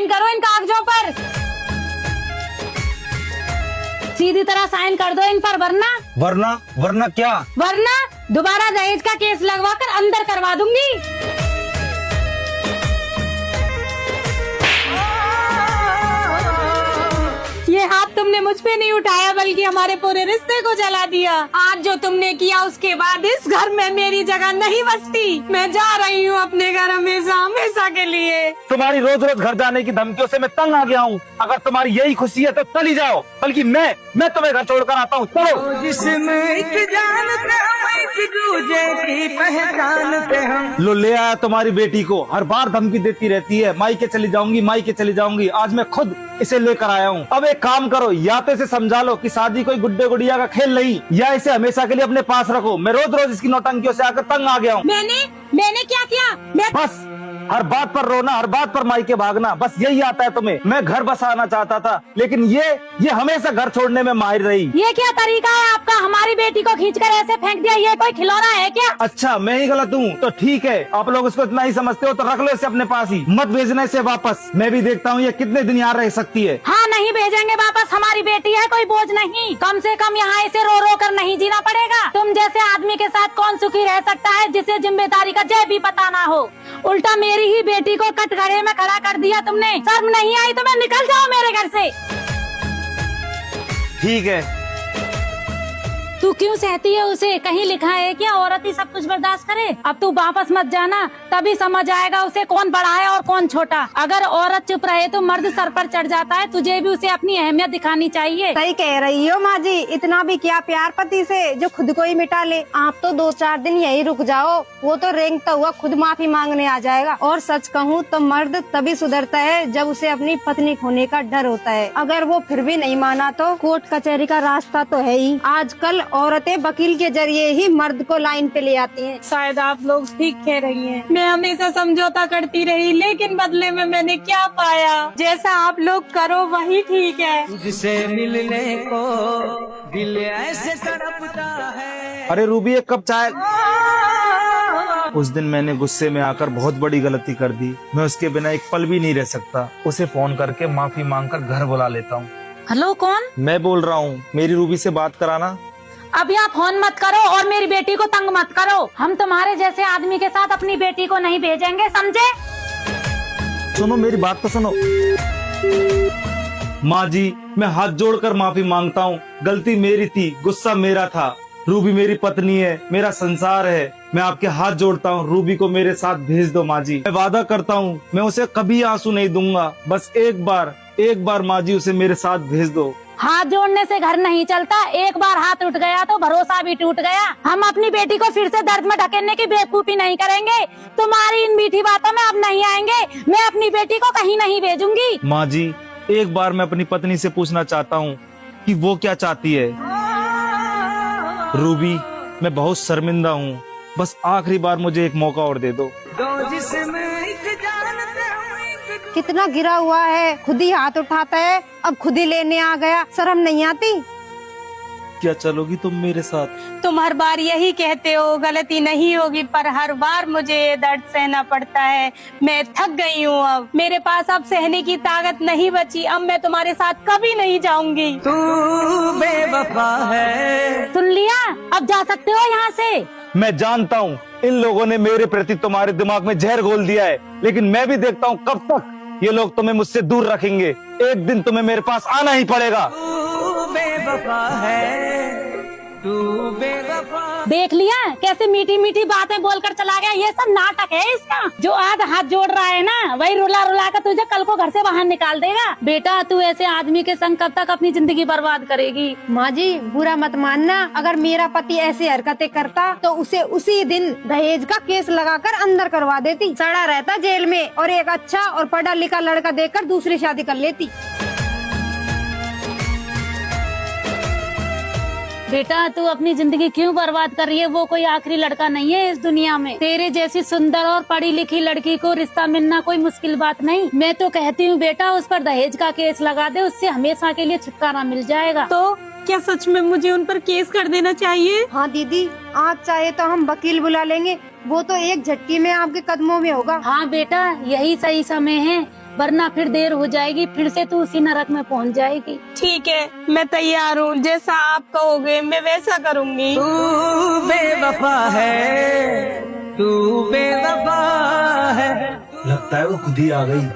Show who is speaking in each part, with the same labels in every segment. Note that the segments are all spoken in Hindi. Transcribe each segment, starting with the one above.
Speaker 1: साइन करो इन कागजों पर, सीधी तरह साइन कर दो इन पर, वरना
Speaker 2: वरना क्या?
Speaker 1: वरना दोबारा दहेज का केस लगवा कर अंदर करवा दूंगी। ये हाथ तुमने मुझ पे नहीं उठाया बल्कि हमारे पूरे रिश्ते को जला दिया। आज जो तुमने किया उसके बाद इस घर में मेरी जगह नहीं बचती। मैं जा रही हूँ अपने घर हमेशा हमेशा के लिए।
Speaker 2: तुम्हारी रोज रोज घर जाने की धमकियों से मैं तंग आ गया हूँ। अगर तुम्हारी यही खुशी है तो चली जाओ, बल्कि मैं तुम्हें घर छोड़कर आता हूँ। चलो।
Speaker 3: जिसमें एक जान पे हम, एक दूजे की पहचान पे हम।
Speaker 2: लो ले आया तुम्हारी बेटी को, हर बार धमकी देती रहती है, मायके चली जाऊंगी मायके चली जाऊंगी। आज मैं खुद इसे लेकर आया हूँ। अब एक काम करो, या तो इसे समझा लो कि शादी कोई गुड्डे गुड़िया का खेल नहीं, या इसे हमेशा के लिए अपने पास रखो। मैं रोज रोज इसकी नौटंकियों से आकर तंग आ गया हूँ।
Speaker 1: मैंने क्या किया?
Speaker 2: बस हर बात पर रोना, हर बात पर मायके भागना, बस यही आता है तुम्हें। मैं घर बसाना चाहता था, लेकिन ये हमेशा घर छोड़ने में माहिर रही।
Speaker 1: ये क्या तरीका है आपका? हमारी बेटी को खींचकर ऐसे फेंक दिया, ये कोई खिलौना है क्या?
Speaker 2: अच्छा मैं ही गलत हूँ तो ठीक है, आप लोग इसको इतना ही समझते हो तो रख लो इसे अपने पास ही, मत भेजना इसे वापस। मैं भी देखता हूँ ये कितने दिन यहाँ रह सकती है।
Speaker 1: हाँ नहीं भेजेंगे वापस, हमारी बेटी है, कोई बोझ नहीं। कम से कम यहाँ इसे रो रो कर नहीं जीना पड़ेगा। तुम जैसे आदमी के साथ कौन सुखी रह सकता है जिसे जिम्मेदारी का जय भी पता ना हो। उल्टा मेरी ही बेटी को कटघरे में खड़ा कर दिया तुमने। शर्म नहीं आई तो मैं निकल जाओ मेरे घर से।
Speaker 2: ठीक है।
Speaker 1: तू क्यों सहती है उसे? कहीं लिखा है क्या औरत ही सब कुछ बर्दाश्त करे? अब तू वापस मत जाना, तभी समझ आएगा उसे कौन बड़ा है और कौन छोटा। अगर औरत चुप रहे तो मर्द सर पर चढ़ जाता है। तुझे भी उसे अपनी अहमियत दिखानी चाहिए।
Speaker 4: सही कह रही हो माँ जी, इतना भी क्या प्यार पति से जो खुद को ही मिटा ले। आप तो 2-4 दिन यही रुक जाओ, वो तो रेंगता हुआ खुद माफी मांगने आ जाएगा। और सच कहूँ तो मर्द तभी सुधरता है जब उसे अपनी पत्नी खोने का डर होता है। अगर वो फिर भी नहीं माना तो कोर्ट कचहरी का रास्ता तो है ही। आजकल औरतें वकील के जरिए ही मर्द को लाइन पे ले आती हैं।
Speaker 1: शायद आप लोग ठीक कह रही हैं। मैं हमेशा समझौता करती रही, लेकिन बदले में मैंने क्या पाया? जैसा आप लोग करो वही ठीक है।
Speaker 3: तुझसे मिलने को दिल ऐसे तड़पता है।
Speaker 2: अरे रूबी एक कप चाय। उस दिन मैंने गुस्से में आकर बहुत बड़ी गलती कर दी। मैं उसके बिना एक पल भी नहीं रह सकता। उसे फोन करके माफी मांगकर घर बुला लेता हूँ।
Speaker 1: हेलो, कौन?
Speaker 2: मैं बोल रहा हूँ, मेरी रूबी से बात कराना।
Speaker 1: अभी आप फोन मत करो और मेरी बेटी को तंग मत करो। हम तुम्हारे जैसे आदमी के साथ अपनी बेटी को नहीं भेजेंगे, समझे?
Speaker 2: सुनो मेरी बात तो सुनो। माँ जी मैं हाथ जोड़कर माफी मांगता हूँ, गलती मेरी थी, गुस्सा मेरा था। रूबी मेरी पत्नी है, मेरा संसार है। मैं आपके हाथ जोड़ता हूँ, रूबी को मेरे साथ भेज दो माँ जी। मैं वादा करता हूँ मैं उसे कभी आंसू नहीं दूंगा। बस एक बार माँ जी उसे मेरे साथ भेज दो।
Speaker 1: हाथ जोड़ने से घर नहीं चलता, एक बार हाथ उठ गया तो भरोसा भी टूट गया। हम अपनी बेटी को फिर से दर्द में ढकेलने की बेवकूफी नहीं करेंगे। तुम्हारी इन मीठी बातों में अब नहीं आएंगे। मैं अपनी बेटी को कहीं नहीं भेजूंगी।
Speaker 2: माँ जी एक बार मैं अपनी पत्नी से पूछना चाहता हूँ कि वो क्या चाहती है। रूबी मैं बहुत शर्मिंदा हूँ, बस आखिरी बार मुझे एक मौका और दे दो।
Speaker 4: कितना गिरा हुआ है, खुद ही हाथ उठाता है, अब खुद ही लेने आ गया। शर्म नहीं आती?
Speaker 2: क्या चलोगी तुम मेरे साथ?
Speaker 1: तुम हर बार यही कहते हो गलती नहीं होगी, पर हर बार मुझे ये दर्द सहना पड़ता है। मैं थक गई हूँ, अब मेरे पास अब सहने की ताकत नहीं बची। अब मैं तुम्हारे साथ कभी नहीं जाऊंगी।
Speaker 3: तू बेवफा है।
Speaker 1: सुन लिया, अब जा सकते हो यहाँ से।
Speaker 2: मैं जानता हूँ इन लोगों ने मेरे प्रति तुम्हारे दिमाग में जहर घोल दिया है, लेकिन मैं भी देखता हूँ कब तक ये लोग तुम्हें मुझसे दूर रखेंगे। एक दिन तुम्हें मेरे पास आना ही पड़ेगा।
Speaker 3: तू बेवफा है, तू बेवफा।
Speaker 1: देख लिया कैसे मीठी मीठी बातें बोलकर चला गया। ये सब नाटक है इसका। जो आज हाथ जोड़ रहा है ना, वही रुला रुला कर तुझे कल को घर से बाहर निकाल देगा। बेटा तू ऐसे आदमी के संग कब तक अपनी जिंदगी बर्बाद करेगी?
Speaker 4: माँ जी बुरा मत मानना, अगर मेरा पति ऐसी हरकतें करता तो उसे उसी दिन दहेज का केस लगाकर अंदर करवा देती। सड़ा रहता जेल में और एक अच्छा और पढ़ा लिखा लड़का देखकर दूसरी शादी कर लेती।
Speaker 1: बेटा तू अपनी जिंदगी क्यों बर्बाद कर रही है? वो कोई आखिरी लड़का नहीं है इस दुनिया में। तेरे जैसी सुंदर और पढ़ी लिखी लड़की को रिश्ता मिलना कोई मुश्किल बात नहीं। मैं तो कहती हूँ बेटा उस पर दहेज का केस लगा दे, उससे हमेशा के लिए छुटकारा मिल जाएगा। तो क्या सच में मुझे उन पर केस कर देना चाहिए?
Speaker 4: हाँ दीदी, आप चाहे तो हम वकील बुला लेंगे, वो तो एक झटकी में आपके कदमों में होगा।
Speaker 1: हाँ बेटा यही सही समय है। वरना फिर देर हो जाएगी, फिर से तू उसी नरक में पहुंच जाएगी।
Speaker 5: ठीक है, मैं तैयार हूँ, जैसा आप कहोगे मैं वैसा करूँगी।
Speaker 3: तू बेवफा है, तू बेवफा है,
Speaker 2: लगता है वो खुद ही आ गई।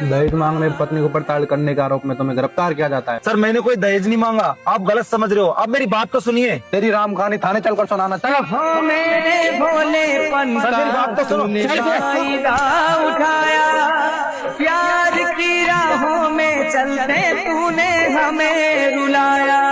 Speaker 6: दहेज मांगने पत्नी को प्रताड़ित करने के आरोप में तुम्हें गिरफ्तार किया जाता है।
Speaker 2: सर मैंने कोई दहेज नहीं मांगा, आप गलत समझ रहे हो। आप मेरी बात तो सुनिए।
Speaker 6: तेरी राम कहानी थाने चलकर सुनाना। चलो।
Speaker 3: हो मेरे भोलेपन
Speaker 2: सर, मेरी बात तो सुनो।
Speaker 3: तूने
Speaker 2: चल, चल।
Speaker 3: फायदा उठाया, प्यार की राहों में चलते तूने हमें रुलाया।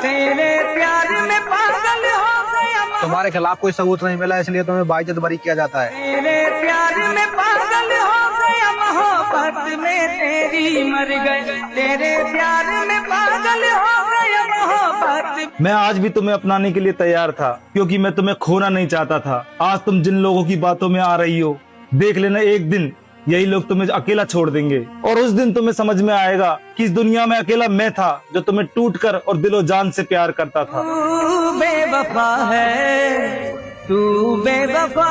Speaker 3: तेरे प्यार में पागल हो गया,
Speaker 6: तुम्हारे खिलाफ कोई सबूत नहीं मिला, इसलिए तुम्हें बाइज्जत बरी किया जाता है।
Speaker 3: तेरे प्यार में पागल हो गया, मोहब्बत में तेरी मर गई। तेरे प्यार में पागल हो गया, मोहब्बत।
Speaker 2: मैं आज भी तुम्हें अपनाने के लिए तैयार था, क्योंकि मैं तुम्हें खोना नहीं चाहता था। आज तुम जिन लोगों की बातों में आ रही हो, देख लेना एक दिन यही लोग तुम्हें अकेला छोड़ देंगे, और उस दिन तुम्हें समझ में आएगा कि इस दुनिया में अकेला मैं था जो तुम्हें टूटकर और दिलो जान से प्यार करता था।
Speaker 3: तू बेवफा है, तू बेवफा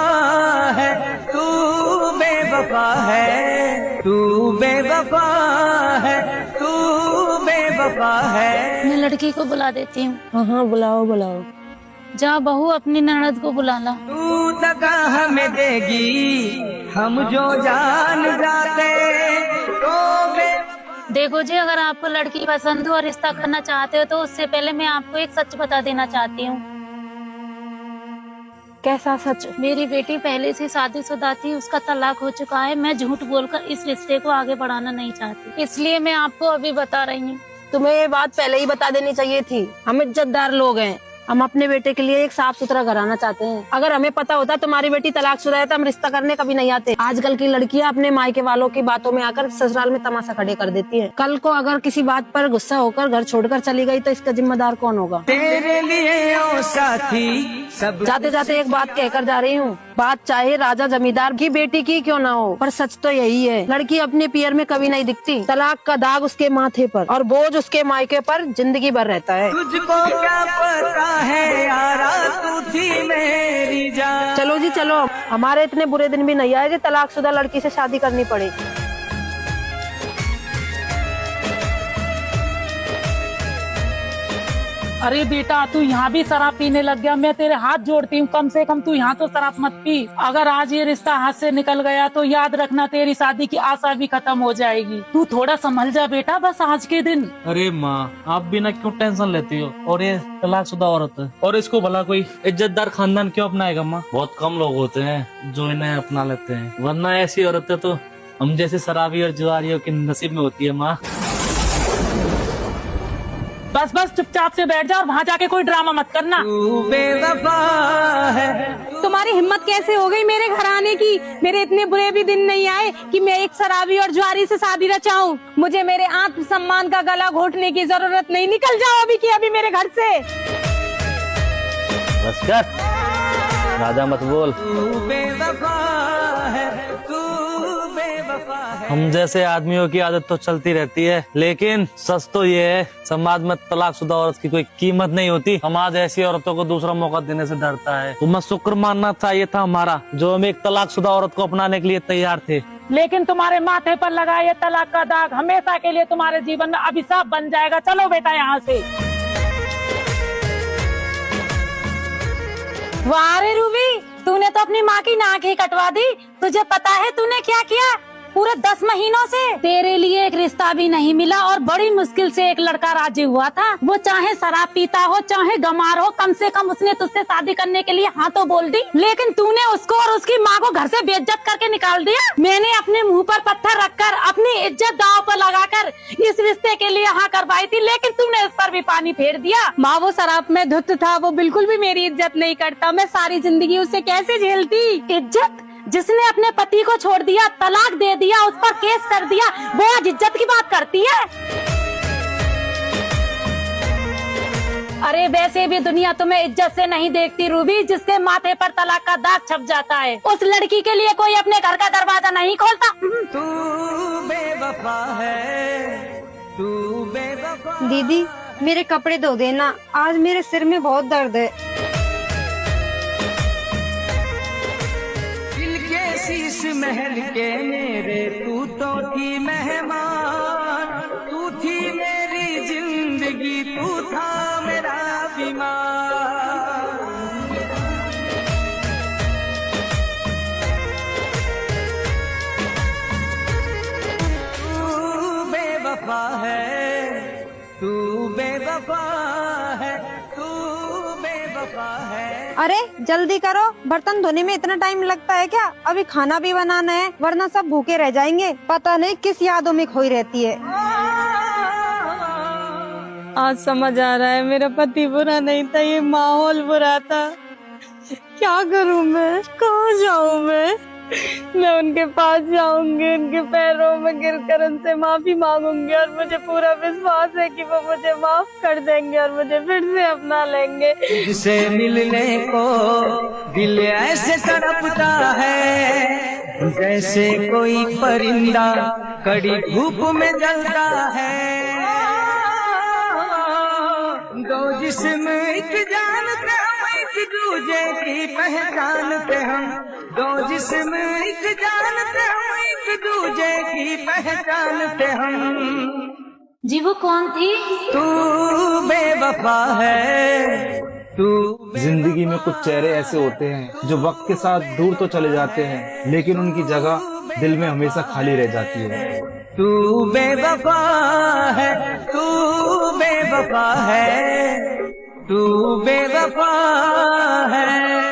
Speaker 3: है, तू बेवफा है, तू बेवफा है, तू बेवफा है।
Speaker 1: मैं लड़की को बुला देती हूँ।
Speaker 5: हाँ, बुलाओ बुलाओ।
Speaker 1: जा बहू, अपनी ननद को बुला ला।
Speaker 3: तू दगा हमें देगी, हम जो जान जाते तो
Speaker 1: देखो जी, अगर आपको लड़की पसंद हो और रिश्ता करना चाहते हो तो उससे पहले मैं आपको एक सच बता देना चाहती हूँ।
Speaker 5: कैसा सच?
Speaker 1: मेरी बेटी पहले से शादीशुदा थी, उसका तलाक हो चुका है। मैं झूठ बोलकर इस रिश्ते को आगे बढ़ाना नहीं चाहती, इसलिए मैं आपको अभी बता रही हूँ।
Speaker 5: तुम्हें ये बात पहले ही बता देनी चाहिए थी। हम इज्जतदार लोग हैं, हम अपने बेटे के लिए एक साफ सुथरा घराना चाहते हैं। अगर हमें पता होता तुम्हारी बेटी तलाकशुदा है तो हम रिश्ता करने कभी नहीं आते। आजकल की लड़कियां अपने मायके वालों की बातों में आकर ससुराल में तमाशा खड़े कर देती हैं। कल को अगर किसी बात पर गुस्सा होकर घर छोड़कर चली गई तो इसका जिम्मेदार कौन होगा?
Speaker 3: तेरे लिए ओ साथी सब।
Speaker 5: जाते जाते एक बात कहकर जा रही हूँ, बात चाहे राजा जमींदार की बेटी की क्यों ना हो, पर सच तो यही है, लड़की अपने पियर में कभी नहीं दिखती। तलाक का दाग उसके माथे पर और बोझ उसके मायके पर जिंदगी भर रहता है।
Speaker 3: तुझको क्या पता है यारा, तू थी मेरी जान।
Speaker 5: चलो जी चलो, हमारे इतने बुरे दिन भी नहीं आए जो तलाकशुदा लड़की से शादी करनी पड़ेगी।
Speaker 7: अरे बेटा, तू यहाँ भी शराब पीने लग गया। मैं तेरे हाथ जोड़ती हूँ, कम से कम तू यहाँ तो शराब मत पी। अगर आज ये रिश्ता हाथ से निकल गया तो याद रखना तेरी शादी की आशा भी खत्म हो जाएगी। तू थोड़ा संभल जा बेटा, बस आज के दिन।
Speaker 8: अरे माँ, आप बिना क्यों टेंशन लेती हो? और ये तलाकशुदा औरत है, और इसको भला कोई इज्जतदार खानदान क्यों अपनाएगा माँ? बहुत कम लोग होते हैं जो इन्हें अपना लेते हैं, वरना ऐसी औरतें तो हम जैसे शराबी और जुआरियों के नसीब में होती है माँ।
Speaker 7: बस बस चुपचाप से बैठ जा और वहाँ जाके कोई ड्रामा मत करना।
Speaker 3: तू बेवफा है।
Speaker 5: तुम्हारी हिम्मत कैसे हो गई मेरे घर आने की? मेरे इतने बुरे भी दिन नहीं आए कि मैं एक शराबी और जुआरी से शादी रचाऊं। मुझे मेरे आत्मसम्मान का गला घोटने की जरूरत नहीं। निकल जाओ अभी की अभी मेरे घर से।
Speaker 8: बस कर, राजा मत बोल।
Speaker 3: तू बेवफा है, तू बेवफा है।
Speaker 8: हम जैसे आदमियों की आदत तो चलती रहती है, लेकिन सच तो ये है, समाज में तलाकशुदा औरत की कोई कीमत नहीं होती। समाज ऐसी औरतों को दूसरा मौका देने से डरता है। तुम्हें शुक्र मानना चाहिए था हमारा, जो हम एक तलाकशुदा औरत को अपनाने के लिए तैयार थे।
Speaker 7: लेकिन तुम्हारे माथे पर लगा ये तलाक का दाग हमेशा के लिए तुम्हारे जीवन में अभिशाप बन जाएगा। चलो बेटा यहाँ से।
Speaker 1: वाह रे रूबी, तूने तो अपनी माँ की नाक ही कटवा दी। तुझे पता है तूने क्या किया? पूरे 10 महीनों से तेरे लिए एक रिश्ता भी नहीं मिला और बड़ी मुश्किल से एक लड़का राजी हुआ था। वो चाहे शराब पीता हो चाहे गंवार हो, कम से कम उसने तुझसे शादी करने के लिए हाँ तो बोल दी। लेकिन तूने उसको और उसकी माँ को घर से बेइज्जत करके निकाल दिया। मैंने अपने मुंह पर पत्थर रखकर अपनी इज्जत दांव पर लगाकर इस रिश्ते के लिए हाँ करवाई थी, लेकिन तूने उस पर भी पानी फेर दिया।
Speaker 5: माँ, वो शराब में धुत था, वो बिल्कुल भी मेरी इज्जत नहीं करता। मैं सारी जिंदगी उसे कैसे झेलती।
Speaker 1: इज्जत? जिसने अपने पति को छोड़ दिया, तलाक दे दिया, उस पर केस कर दिया, वो आज इज्जत की बात करती है? अरे वैसे भी दुनिया तुम्हें इज्जत से नहीं देखती रूबी। जिसके माथे पर तलाक का दाग छप जाता है, उस लड़की के लिए कोई अपने घर का दरवाजा नहीं खोलता।
Speaker 3: तू बेवफा है, तू बेवफा।
Speaker 4: दीदी, मेरे कपड़े धो देना, आज मेरे सिर में बहुत दर्द है।
Speaker 3: महल के मेरे तू तो थी मेहमान, तू थी मेरी जिंदगी, तू था मेरा बीमार। तू बेवफा है, तू बेवफा है, तू बेवफा है।
Speaker 4: अरे जल्दी करो, बर्तन धोने में इतना टाइम लगता है क्या? अभी खाना भी बनाना है, वरना सब भूखे रह जाएंगे। पता नहीं किस यादों में खोई रहती है।
Speaker 9: आज समझ आ रहा है मेरा पति बुरा नहीं था, ये माहौल बुरा था। क्या करूं मैं, कहाँ जाऊं मैं उनके पास जाऊंगी, उनके पैरों में गिरकर उनसे माफी मांगूंगी और मुझे पूरा विश्वास है कि वो मुझे माफ कर देंगे और मुझे फिर से अपना लेंगे।
Speaker 3: तुझसे मिलने को दिल ऐसे तड़पता है, जैसे कोई परिंदा कड़ी धूप में जलता है। दो जिस्म एक जानते हम, एक दूजे की पहचानते हम। दो जिस्म एक जानते हम, एक दूजे की पहचानते हम।
Speaker 1: जी वो कौन थी?
Speaker 3: तू बेवफा है, तू
Speaker 2: जिंदगी में कुछ चेहरे ऐसे होते हैं जो वक्त के साथ दूर तो चले जाते हैं, लेकिन उनकी जगह दिल में हमेशा खाली रह जाती है।
Speaker 3: तू बेवफा है, तू बेवफा है, तू बेवफा है।